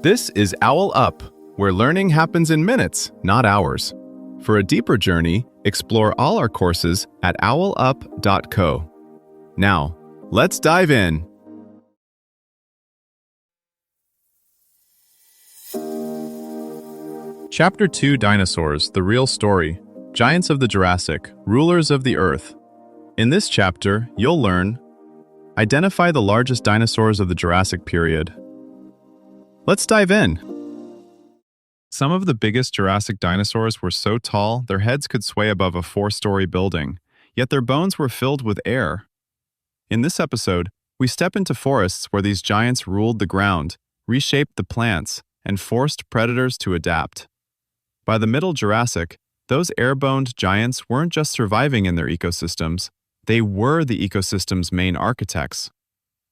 This is OwlUp, where learning happens in minutes, not hours. For a deeper journey, explore all our courses at owlup.co. Now, let's dive in. Chapter 2: Dinosaurs, the Real Story. Giants of the Jurassic, Rulers of the Earth. In this chapter, you'll learn: identify the largest dinosaurs of the Jurassic period. Let's dive in. Some of the biggest Jurassic dinosaurs were so tall their heads could sway above a 4-story building, yet their bones were filled with air. In this episode, we step into forests where these giants ruled the ground, reshaped the plants, and forced predators to adapt. By the Middle Jurassic, those air-boned giants weren't just surviving in their ecosystems, they were the ecosystem's main architects.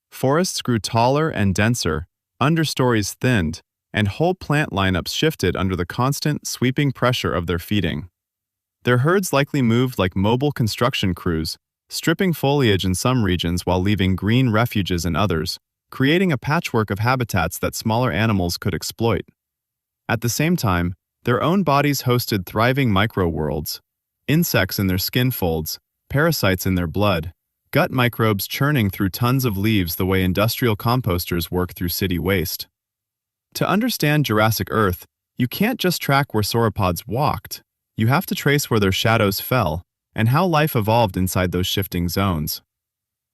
Forests grew taller and denser, understories thinned, and whole plant lineups shifted under the constant, sweeping pressure of their feeding. Their herds likely moved like mobile construction crews, stripping foliage in some regions while leaving green refuges in others, creating a patchwork of habitats that smaller animals could exploit. At the same time, their own bodies hosted thriving micro-worlds, insects in their skin folds, parasites in their blood, gut microbes churning through tons of leaves the way industrial composters work through city waste. To understand Jurassic Earth, you can't just track where sauropods walked. You have to trace where their shadows fell and how life evolved inside those shifting zones.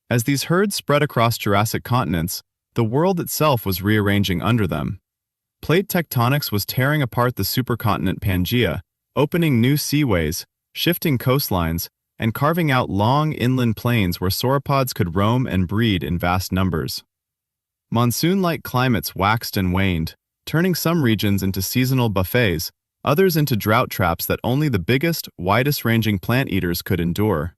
As these herds spread across Jurassic continents, the world itself was rearranging under them. Plate tectonics was tearing apart the supercontinent Pangaea, opening new seaways, shifting coastlines, and carving out long inland plains where sauropods could roam and breed in vast numbers. Monsoon-like climates waxed and waned, turning some regions into seasonal buffets, others into drought traps that only the biggest, widest-ranging plant eaters could endure.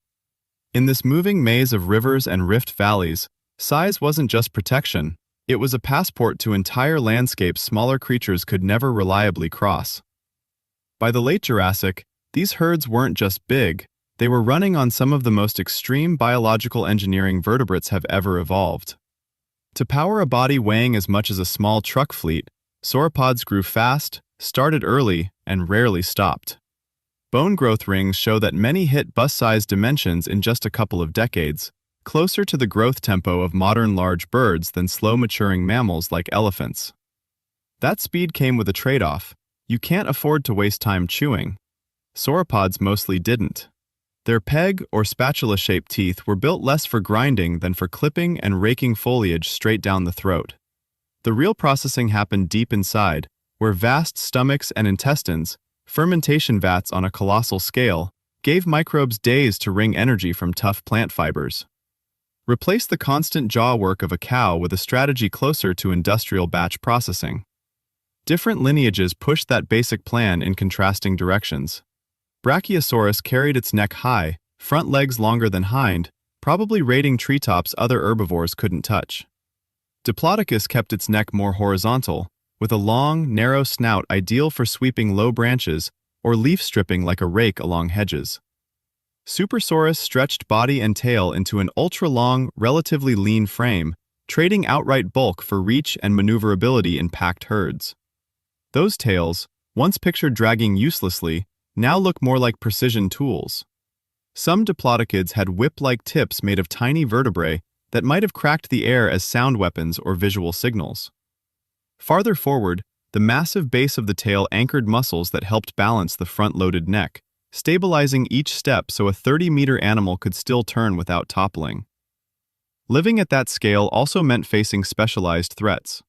In this moving maze of rivers and rift valleys, size wasn't just protection, it was a passport to entire landscapes smaller creatures could never reliably cross. By the late Jurassic, these herds weren't just big, they were running on some of the most extreme biological engineering vertebrates have ever evolved. To power a body weighing as much as a small truck fleet, sauropods grew fast, started early, and rarely stopped. Bone growth rings show that many hit bus-sized dimensions in just a couple of decades, closer to the growth tempo of modern large birds than slow-maturing mammals like elephants. That speed came with a trade-off. You can't afford to waste time chewing. Sauropods mostly didn't. Their peg or spatula-shaped teeth were built less for grinding than for clipping and raking foliage straight down the throat. The real processing happened deep inside, where vast stomachs and intestines, fermentation vats on a colossal scale, gave microbes days to wring energy from tough plant fibers. Replace the constant jaw work of a cow with a strategy closer to industrial batch processing. Different lineages pushed that basic plan in contrasting directions. Brachiosaurus carried its neck high, front legs longer than hind, probably raiding treetops other herbivores couldn't touch. Diplodocus kept its neck more horizontal, with a long, narrow snout ideal for sweeping low branches or leaf stripping like a rake along hedges. Supersaurus stretched body and tail into an ultra-long, relatively lean frame, trading outright bulk for reach and maneuverability in packed herds. Those tails, once pictured dragging uselessly, now look more like precision tools. Some diplodocids had whip-like tips made of tiny vertebrae that might have cracked the air as sound weapons or visual signals. Farther forward, the massive base of the tail anchored muscles that helped balance the front-loaded neck, stabilizing each step so a 30-meter animal could still turn without toppling. Living at that scale also meant facing specialized threats.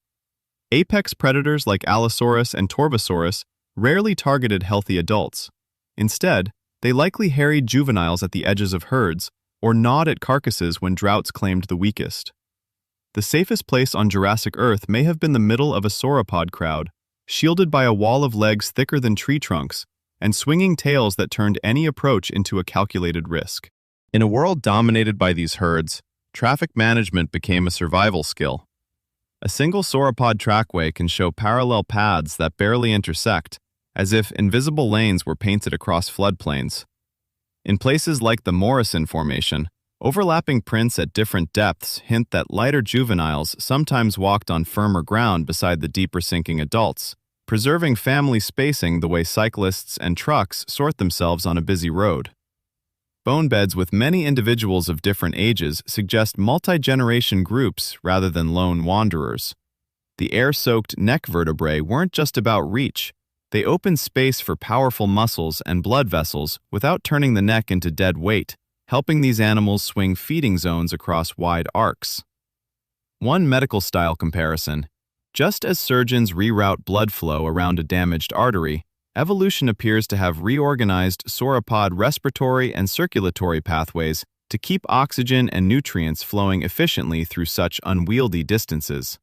Apex predators like Allosaurus and Torvosaurus rarely targeted healthy adults. Instead, they likely harried juveniles at the edges of herds or gnawed at carcasses when droughts claimed the weakest. The safest place on Jurassic Earth may have been the middle of a sauropod crowd, shielded by a wall of legs thicker than tree trunks and swinging tails that turned any approach into a calculated risk. In a world dominated by these herds, traffic management became a survival skill. A single sauropod trackway can show parallel paths that barely intersect, as if invisible lanes were painted across floodplains. In places like the Morrison Formation, Overlapping prints at different depths hint that lighter juveniles sometimes walked on firmer ground beside the deeper sinking adults, preserving family spacing the way cyclists and trucks sort themselves on a busy road. Bone beds with many individuals of different ages suggest multi-generation groups rather than lone wanderers. The air-soaked neck vertebrae weren't just about reach. They opened space for powerful muscles and blood vessels without turning the neck into dead weight, helping these animals swing feeding zones across wide arcs. One medical-style comparison: just as surgeons reroute blood flow around a damaged artery, evolution appears to have reorganized sauropod respiratory and circulatory pathways to keep oxygen and nutrients flowing efficiently through such unwieldy distances.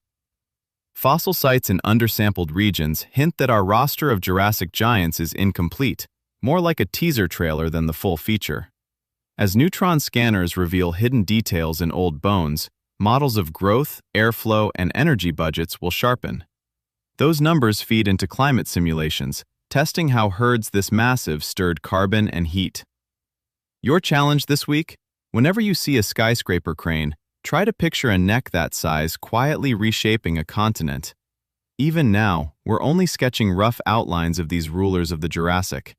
Fossil sites in undersampled regions hint that our roster of Jurassic giants is incomplete, more like a teaser trailer than the full feature. As neutron scanners reveal hidden details in old bones, models of growth, airflow, and energy budgets will sharpen. Those numbers feed into climate simulations, testing how herds this massive stirred carbon and heat. Your challenge this week? Whenever you see a skyscraper crane, try to picture a neck that size quietly reshaping a continent. Even now, we're only sketching rough outlines of these rulers of the Jurassic.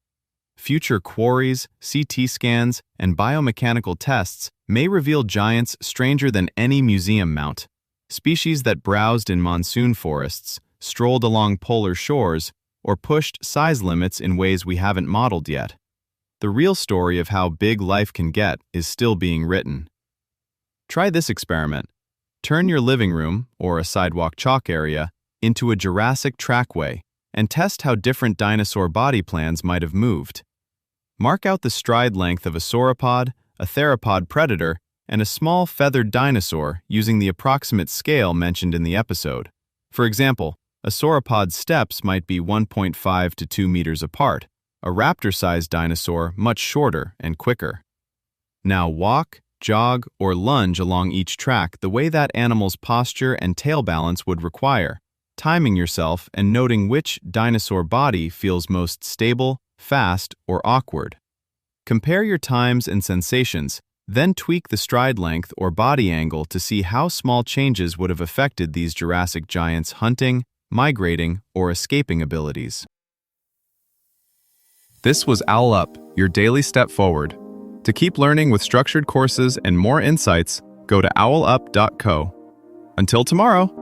Future quarries, CT scans, and biomechanical tests may reveal giants stranger than any museum mount, species that browsed in monsoon forests, strolled along polar shores, or pushed size limits in ways we haven't modeled yet. The real story of how big life can get is still being written. Try this experiment. Turn your living room, or a sidewalk chalk area, into a Jurassic trackway and test how different dinosaur body plans might have moved. Mark out the stride length of a sauropod, a theropod predator, and a small feathered dinosaur using the approximate scale mentioned in the episode. For example, a sauropod's steps might be 1.5 to 2 meters apart, a raptor-sized dinosaur much shorter and quicker. Now walk, jog, or lunge along each track the way that animal's posture and tail balance would require, timing yourself and noting which dinosaur body feels most stable, fast, or awkward. Compare your times and sensations, then tweak the stride length or body angle to see how small changes would have affected these Jurassic giants' hunting, migrating, or escaping abilities. This was OwlUp, your daily step forward. To keep learning with structured courses and more insights, go to owlup.co. Until tomorrow!